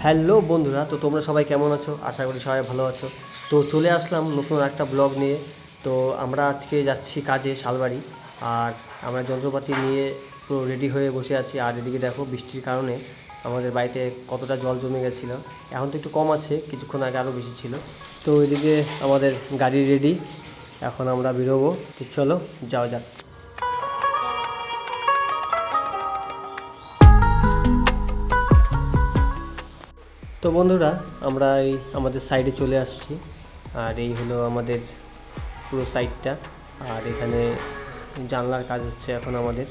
Hello বন্ধুরা, তো তোমরা সবাই কেমন আছো? আশা করি সবাই ভালো আছো। তো চলে আসলাম নতুন একটা ব্লগ নিয়ে। তো আমরা আজকে যাচ্ছি কাজে শালবাড়ি। আর আমরা যন্ত্রপাতি নিয়ে পুরো রেডি হয়ে বসে আছি। আর এদিকে দেখো, বৃষ্টির কারণে আমাদের বাড়িতে কতটা জল জমে গেছিলো। এখন তো একটু কম আছে, কিছুক্ষণ আগে আরও বেশি ছিল। তো এদিকে আমাদের গাড়ি রেডি, এখন আমরা বেরোবো। তো চলো যাওয়া যাক। তো বন্ধুরা, আমরা এই আমাদের সাইডে চলে আসছি। আর এই হলো আমাদের পুরো সাইডটা। আর এখানে জানলার কাজ হচ্ছে এখন আমাদের।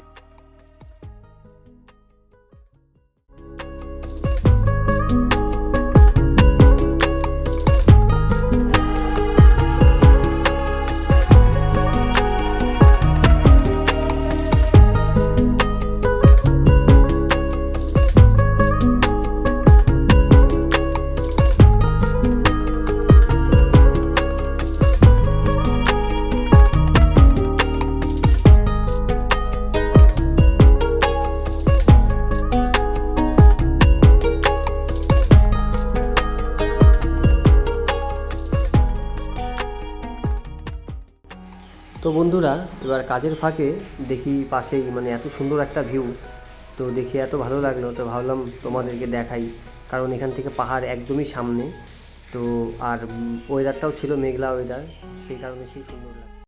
তো বন্ধুরা, এবার কাজের ফাঁকে দেখি পাশেই মানে এত সুন্দর একটা ভিউ। তো দেখি এত ভালো লাগলো, তো ভাবলাম তোমাদেরকে দেখাই। কারণ এখান থেকে পাহাড় একদমই সামনে। তো আর ওয়েদারটাও ছিল মেঘলা ওয়েদার, সেই কারণে সেই সুন্দর লাগলো।